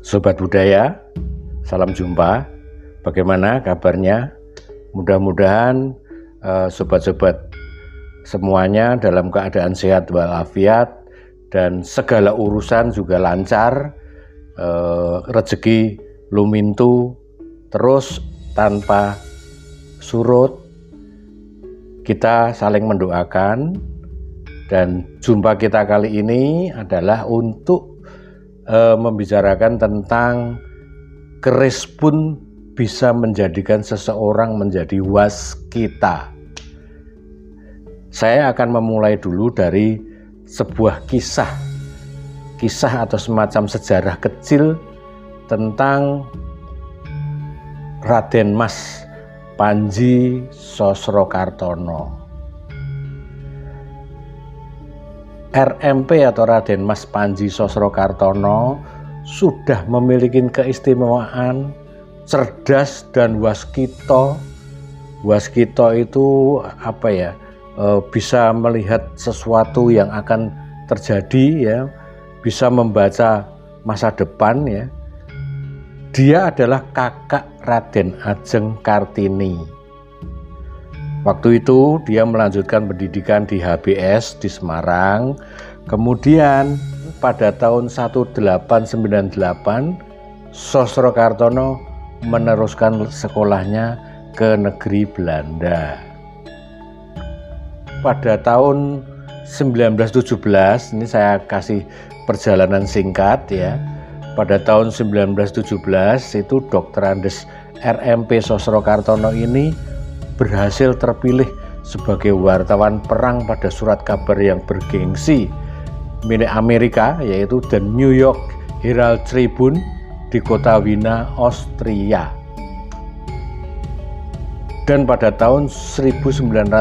Sobat budaya, salam jumpa. Bagaimana kabarnya? Mudah-mudahan sobat-sobat semuanya dalam keadaan sehat walafiat dan segala urusan juga lancar, rezeki lumintu terus tanpa surut. Kita saling mendoakan, dan jumpa kita kali ini adalah untuk membicarakan tentang keris pun bisa menjadikan seseorang menjadi waskita. Saya akan memulai dulu dari sebuah kisah atau semacam sejarah kecil tentang Raden Mas Panji Sosrokartono. RMP atau Raden Mas Panji Sosrokartono sudah memiliki keistimewaan cerdas dan waskito. Waskito itu bisa melihat sesuatu yang akan terjadi, ya, bisa membaca masa depan, ya. Dia adalah kakak Raden Ajeng Kartini. Waktu itu dia melanjutkan pendidikan di HBS di Semarang. Kemudian pada tahun 1898 Sosrokartono meneruskan sekolahnya ke negeri Belanda. Pada tahun 1917, ini saya kasih perjalanan singkat, ya. Pada tahun 1917 itu Dr. Andes RMP Sosrokartono ini berhasil terpilih sebagai wartawan perang pada surat kabar yang bergengsi milik Amerika, yaitu The New York Herald Tribune di kota Wina, Austria. Dan pada tahun 1919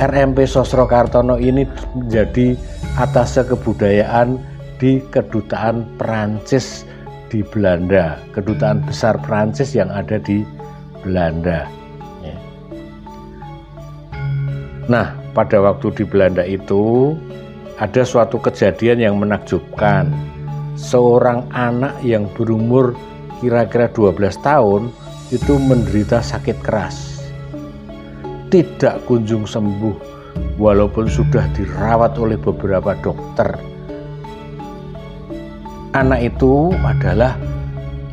RMP Sosrokartono ini menjadi atase kebudayaan di Kedutaan Perancis di Belanda, Kedutaan Besar Perancis yang ada di Belanda. Nah, pada waktu di Belanda itu ada suatu kejadian yang menakjubkan. Seorang anak yang berumur kira-kira 12 tahun itu menderita sakit keras, tidak kunjung sembuh walaupun sudah dirawat oleh beberapa dokter. Anak itu adalah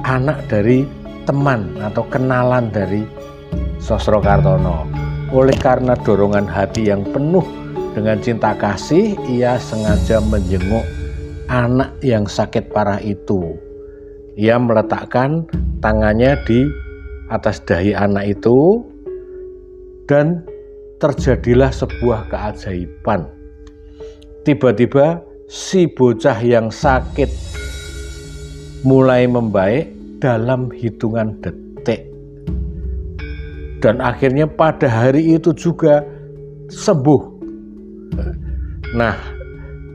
anak dari teman atau kenalan dari Sosrokartono. Oleh karena dorongan hati yang penuh dengan cinta kasih, ia sengaja menjenguk anak yang sakit parah itu. Ia meletakkan tangannya di atas dahi anak itu, dan terjadilah sebuah keajaiban. Tiba-tiba si bocah yang sakit mulai membaik dalam hitungan detik, dan akhirnya pada hari itu juga sembuh. Nah,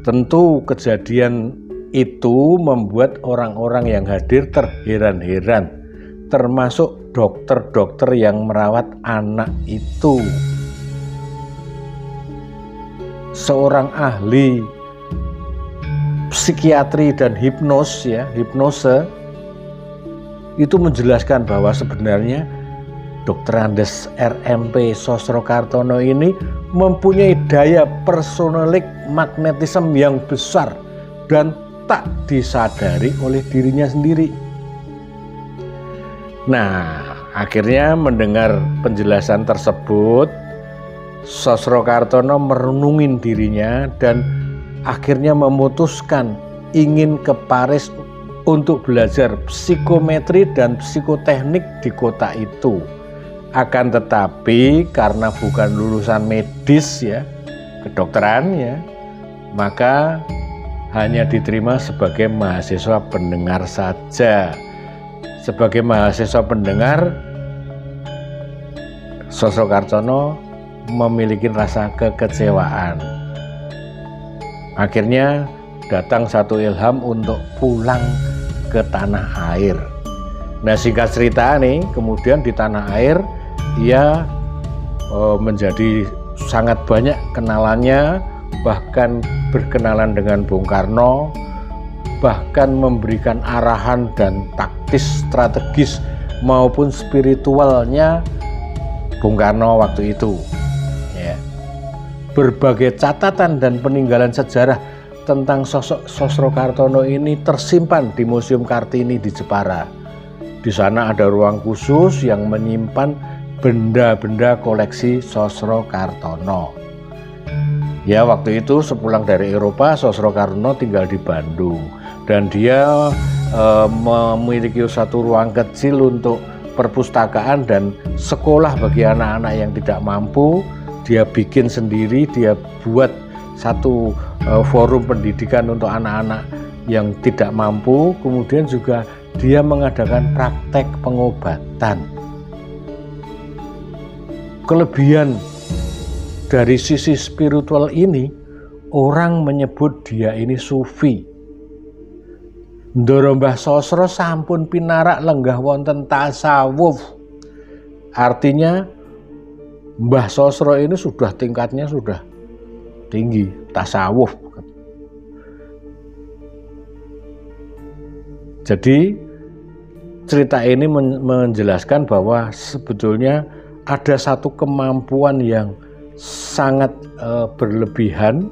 tentu kejadian itu membuat orang-orang yang hadir terheran-heran, termasuk dokter-dokter yang merawat anak itu. Seorang ahli psikiatri dan hipnose itu menjelaskan bahwa sebenarnya Dr. Andes RMP Sosrokartono ini mempunyai daya personalik magnetisme yang besar dan tak disadari oleh dirinya sendiri. Nah, akhirnya mendengar penjelasan tersebut, Sosrokartono merenungin dirinya dan akhirnya memutuskan ingin ke Paris untuk belajar psikometri dan psikoteknik di kota itu. Akan tetapi karena bukan lulusan medis, ya, kedokteran, ya, maka hanya diterima sebagai mahasiswa pendengar saja. Sebagai mahasiswa pendengar, Sosrokartono memiliki rasa kekecewaan. Akhirnya datang satu ilham untuk pulang ke tanah air. Nah, singkat cerita nih, kemudian di tanah air ia menjadi sangat banyak kenalannya, bahkan berkenalan dengan Bung Karno, bahkan memberikan arahan dan taktis, strategis maupun spiritualnya Bung Karno waktu itu. Ya. Berbagai catatan dan peninggalan sejarah tentang sosok Sosrokartono ini tersimpan di Museum Kartini di Jepara. Di sana ada ruang khusus yang menyimpan benda-benda koleksi Sosrokartono. Ya, waktu itu sepulang dari Eropa, Sosrokartono tinggal di Bandung dan dia memiliki satu ruang kecil untuk perpustakaan dan sekolah bagi anak-anak yang tidak mampu. Dia bikin sendiri, dia buat satu forum pendidikan untuk anak-anak yang tidak mampu. Kemudian juga dia mengadakan praktek pengobatan. Kelebihan dari sisi spiritual ini, orang menyebut dia ini sufi. Ndoro Mbah Sosro sampun pinarak lenggah wonten tasawuf. Artinya Mbah Sosro ini sudah tingkatnya sudah tinggi, tasawuf. Jadi cerita ini menjelaskan bahwa sebetulnya ada satu kemampuan yang sangat berlebihan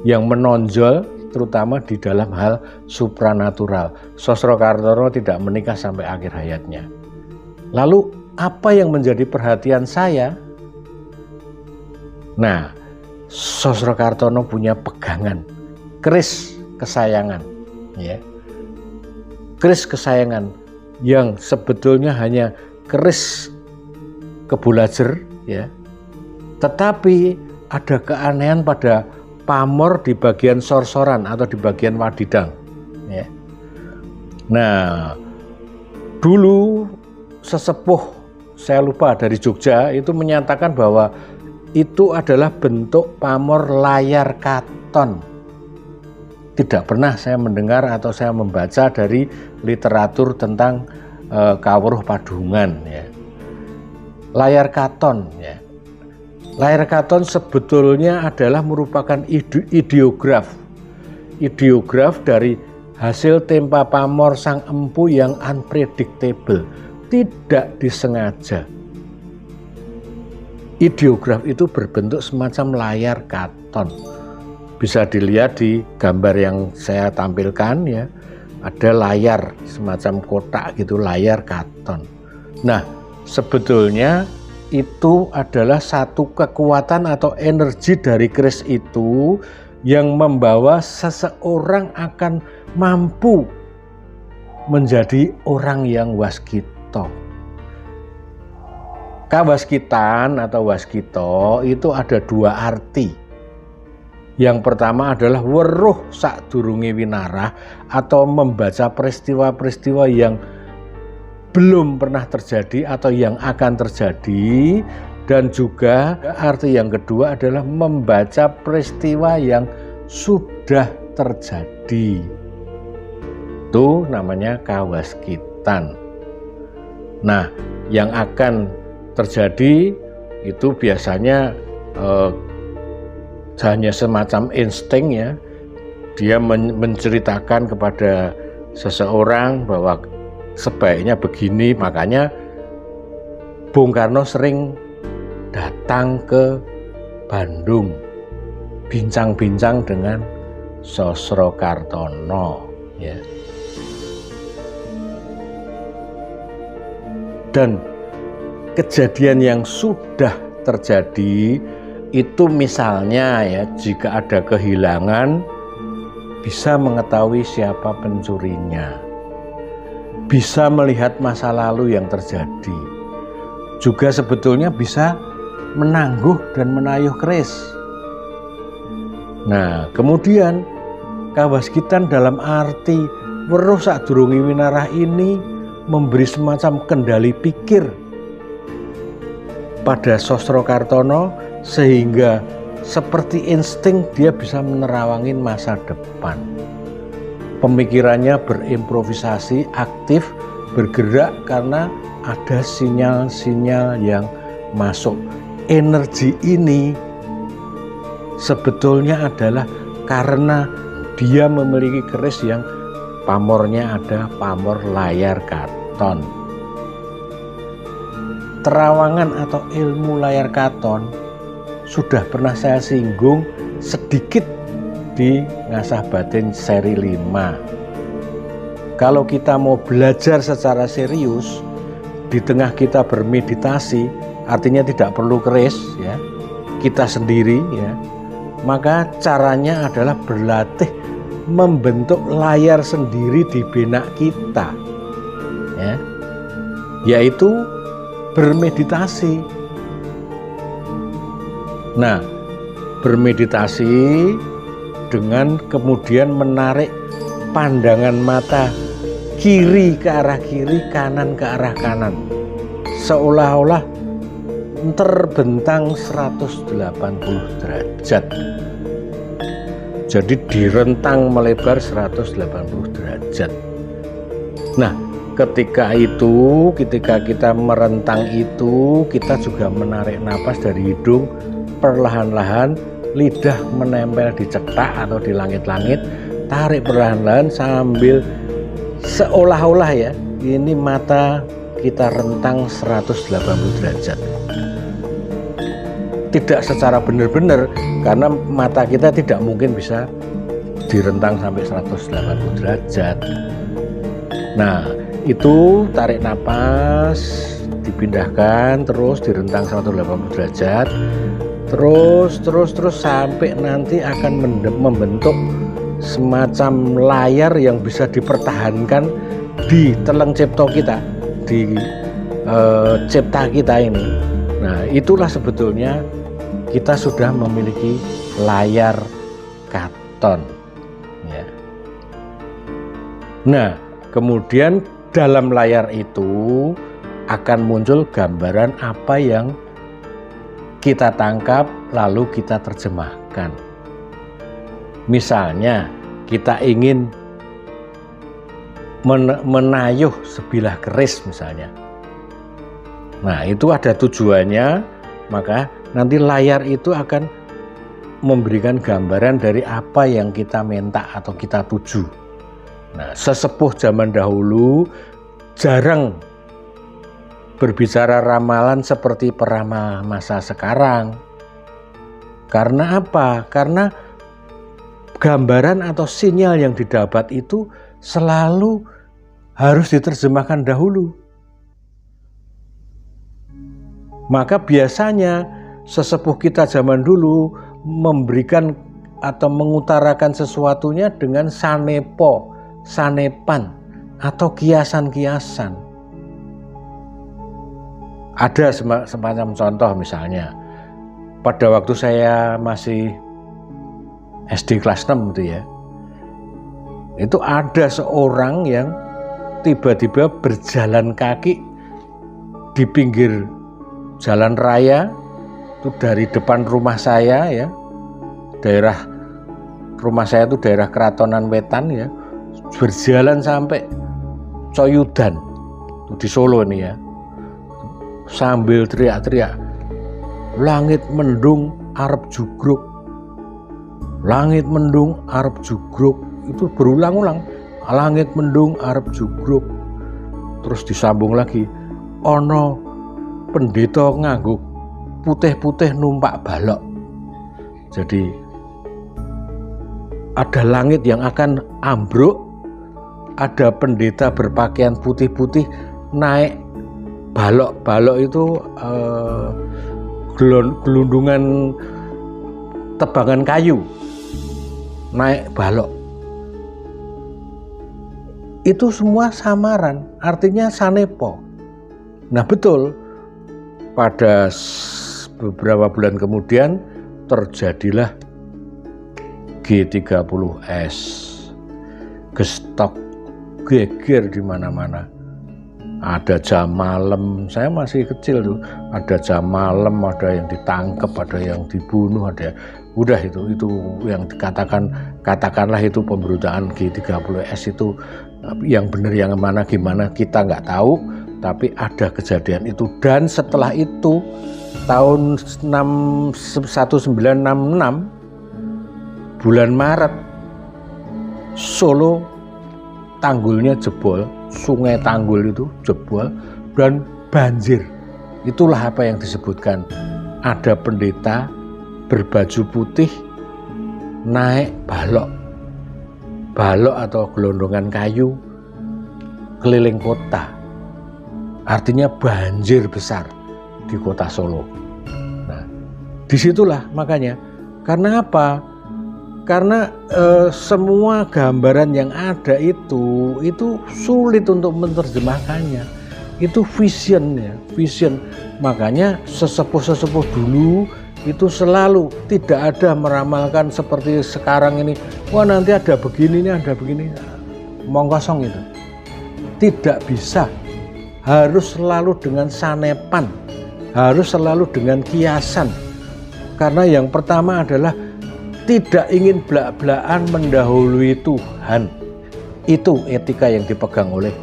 yang menonjol terutama di dalam hal supranatural. Sosrokartono tidak menikah sampai akhir hayatnya. Lalu apa yang menjadi perhatian saya? Nah, Sosrokartono punya pegangan keris kesayangan, ya. Keris kesayangan yang sebetulnya hanya keris kebulajer, ya. Tetapi ada keanehan pada pamor di bagian sorsoran atau di bagian wadidang, ya. Nah, dulu sesepuh saya lupa dari Jogja itu menyatakan bahwa itu adalah bentuk pamor layar katon. Tidak pernah saya mendengar atau saya membaca dari literatur tentang kawruh padungan, ya. Layar katon, ya. Layar katon sebetulnya adalah merupakan ideograf dari hasil tempa pamor sang empu yang unpredictable, tidak disengaja. Ideograf itu berbentuk semacam layar katon. Bisa dilihat di gambar yang saya tampilkan, ya. Ada layar semacam kotak gitu, layar katon. Nah, sebetulnya itu adalah satu kekuatan atau energi dari keris itu yang membawa seseorang akan mampu menjadi orang yang waskito. Kawaskitan atau waskito itu ada dua arti. Yang pertama adalah weruh sadurunge winarah atau membaca peristiwa-peristiwa yang belum pernah terjadi atau yang akan terjadi, dan juga arti yang kedua adalah membaca peristiwa yang sudah terjadi. Itu namanya kawaskitan. Nah, yang akan terjadi itu biasanya hanya semacam insting, ya. Dia menceritakan kepada seseorang bahwa sebaiknya begini, makanya Bung Karno sering datang ke Bandung bincang-bincang dengan Sosrokartono, ya. Dan kejadian yang sudah terjadi itu misalnya, ya, jika ada kehilangan bisa mengetahui siapa pencurinya, bisa melihat masa lalu yang terjadi, juga sebetulnya bisa menangguh dan menayuh keris. Nah, kemudian kawaskitan dalam arti weruh sadurunge winarah ini memberi semacam kendali pikir pada Sosrokartono sehingga seperti insting dia bisa menerawangin masa depan. Pemikirannya berimprovisasi, aktif, bergerak karena ada sinyal-sinyal yang masuk. Energi ini sebetulnya adalah karena dia memiliki keris yang pamornya ada pamor layar katon. Terawangan atau ilmu layar katon sudah pernah saya singgung sedikit di Ngasah Batin seri 5. Kalau kita mau belajar secara serius, di tengah kita bermeditasi, artinya tidak perlu keris ya, kita sendiri ya, maka caranya adalah berlatih membentuk layar sendiri di benak kita ya, yaitu bermeditasi. Nah, bermeditasi dengan kemudian menarik pandangan mata kiri ke arah kiri, kanan ke arah kanan, seolah-olah terbentang 180 derajat. Jadi direntang melebar 180 derajat. Nah, ketika kita merentang itu, kita juga menarik napas dari hidung perlahan-lahan, lidah menempel di cetak atau di langit-langit, tarik perlahan-lahan sambil seolah-olah ya, ini mata kita rentang 180 derajat. Tidak secara benar-benar, karena mata kita tidak mungkin bisa direntang sampai 180 derajat. Nah, itu tarik napas, dipindahkan, terus direntang 180 derajat, terus sampai nanti akan membentuk semacam layar yang bisa dipertahankan di teleng cipta kita, di cipta kita ini. Nah, itulah sebetulnya kita sudah memiliki layar katon ya. Nah, kemudian dalam layar itu akan muncul gambaran apa yang kita tangkap lalu kita terjemahkan. Misalnya kita ingin menayuh sebilah keris misalnya. Nah, itu ada tujuannya, maka nanti layar itu akan memberikan gambaran dari apa yang kita minta atau kita tuju. Nah, sesepuh zaman dahulu jarang berbicara ramalan seperti peramal masa sekarang. Karena apa? Karena gambaran atau sinyal yang didapat itu selalu harus diterjemahkan dahulu. Maka biasanya sesepuh kita zaman dulu memberikan atau mengutarakan sesuatunya dengan sanepo, sanepan atau kiasan-kiasan. Ada semacam contoh, misalnya pada waktu saya masih SD kelas 6 itu ya, itu ada seorang yang tiba-tiba berjalan kaki di pinggir jalan raya itu dari depan rumah saya ya, daerah rumah saya itu daerah Keratonan Wetan ya, berjalan sampai Coyudan di Solo nih ya, sambil teriak-teriak, langit mendung arep jugruk, langit mendung arep jugruk, itu berulang-ulang, langit mendung arep jugruk. Terus disambung lagi, ono pendeta nganggo putih-putih numpak balok. Jadi ada langit yang akan ambruk, ada pendeta berpakaian putih-putih naik balok. Balok itu gelundungan tebangan kayu, naik balok. Itu semua samaran, artinya sanepo. Nah betul, pada beberapa bulan kemudian terjadilah G30S, gestok geger di mana-mana. Ada jam malam, saya masih kecil tuh, ada jam malam, ada yang ditangkap, ada yang dibunuh, ada udah itu yang katakanlah itu pemberitaan G30S itu yang benar yang mana gimana kita nggak tahu, tapi ada kejadian itu. Dan setelah itu tahun 1966 bulan Maret Solo tanggulnya jebol, sungai Tanggul itu jebol dan banjir. Itulah apa yang disebutkan ada pendeta berbaju putih naik balok atau gelondongan kayu keliling kota. Artinya banjir besar di kota Solo. Nah, disitulah makanya. Karena apa? Karena semua gambaran yang ada itu sulit untuk menerjemahkannya. Itu vision. Makanya sesepuh dulu itu selalu tidak ada meramalkan seperti sekarang ini. Wah, nanti ada begini, omong kosong itu. Tidak bisa. Harus selalu dengan sanepan, harus selalu dengan kiasan. Karena yang pertama adalah tidak ingin belak-belakan mendahului Tuhan. Itu etika yang dipegang oleh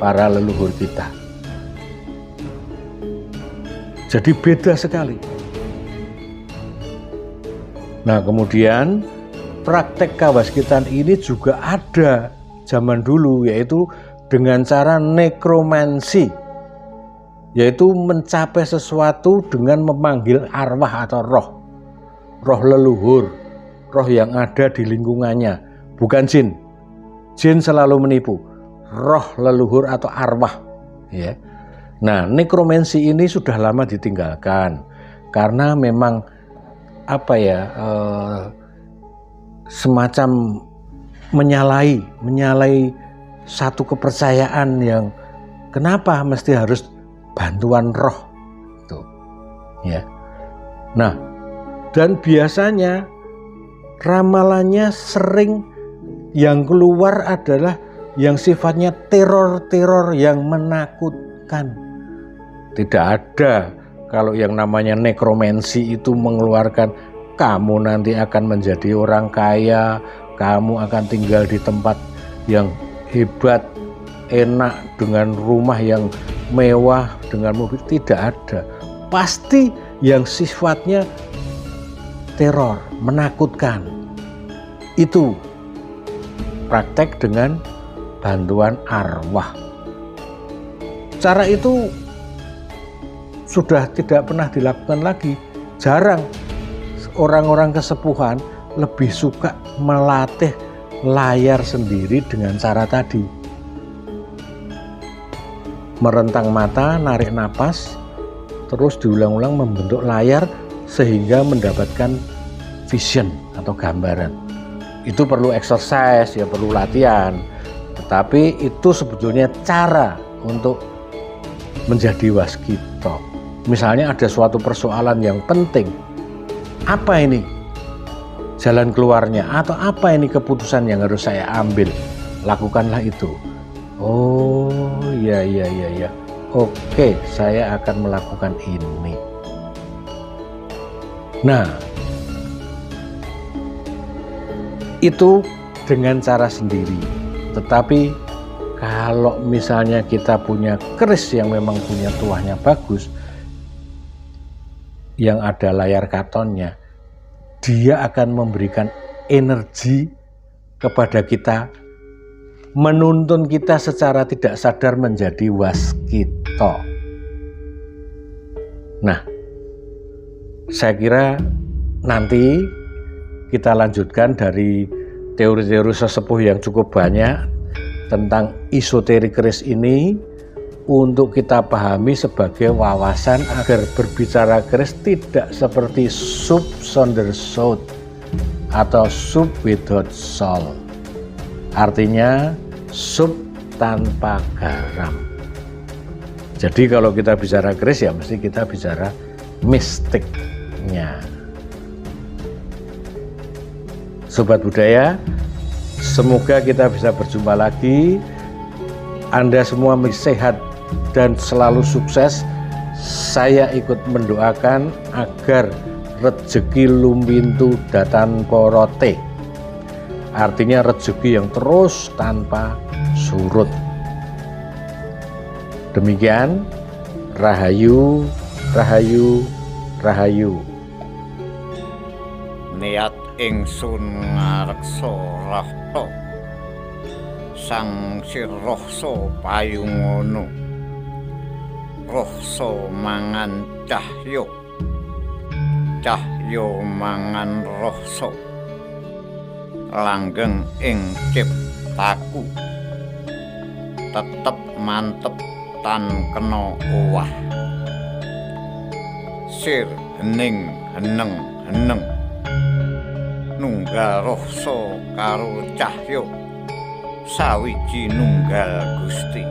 para leluhur kita. Jadi beda sekali. Nah, kemudian praktek kawaskitan ini juga ada zaman dulu, yaitu dengan cara nekromansi, yaitu mencapai sesuatu dengan memanggil arwah atau roh leluhur, roh yang ada di lingkungannya, bukan jin. Jin selalu menipu, roh leluhur atau arwah, ya. Nah, nekromansi ini sudah lama ditinggalkan karena memang semacam menyalahi satu kepercayaan yang kenapa mesti harus bantuan roh itu, ya. Nah, dan biasanya ramalannya sering yang keluar adalah yang sifatnya teror yang menakutkan. Tidak ada kalau yang namanya nekromansi itu mengeluarkan kamu nanti akan menjadi orang kaya, kamu akan tinggal di tempat yang hebat, enak, dengan rumah yang mewah, dengan mobil. Tidak ada. Pasti yang sifatnya teror, menakutkan. Itu praktek dengan bantuan arwah. Cara itu sudah tidak pernah dilakukan lagi. Jarang. Orang-orang kesepuhan lebih suka melatih layar sendiri dengan cara tadi. Merentang mata, narik napas, terus diulang-ulang membentuk layar sehingga mendapatkan vision atau gambaran. Itu perlu exercise, ya perlu latihan. Tetapi itu sebetulnya cara untuk menjadi waskita. Misalnya ada suatu persoalan yang penting. Apa ini jalan keluarnya, atau apa ini keputusan yang harus saya ambil? Lakukanlah itu. Oh ya. Oke, saya akan melakukan ini. Nah, itu dengan cara sendiri. Tetapi kalau misalnya kita punya keris yang memang punya tuahnya bagus, yang ada layar katonnya, dia akan memberikan energi kepada kita, menuntun kita secara tidak sadar menjadi waskita. Nah, saya kira nanti kita lanjutkan dari teori-teori sesepuh yang cukup banyak tentang esoterik keris ini, untuk kita pahami sebagai wawasan agar berbicara keris tidak seperti sup sonder sout atau sup without salt. Artinya sup tanpa garam. Jadi kalau kita bicara keris ya mesti kita bicara mistiknya. Sobat budaya, semoga kita bisa berjumpa lagi. Anda semua sehat dan selalu sukses. Saya ikut mendoakan agar rezeki lumbintu datan porote, artinya rezeki yang terus tanpa surut. Demikian, rahayu, rahayu, rahayu. Niat ingsun ngareksa rahta sang sir rasa payungono rasa mangan cahya cahya mangan rasa langgeng ing ciptaku tetep mantep tan kena owah sir hening heneng nunggal rasa karo cahya sawiji nunggal Gusti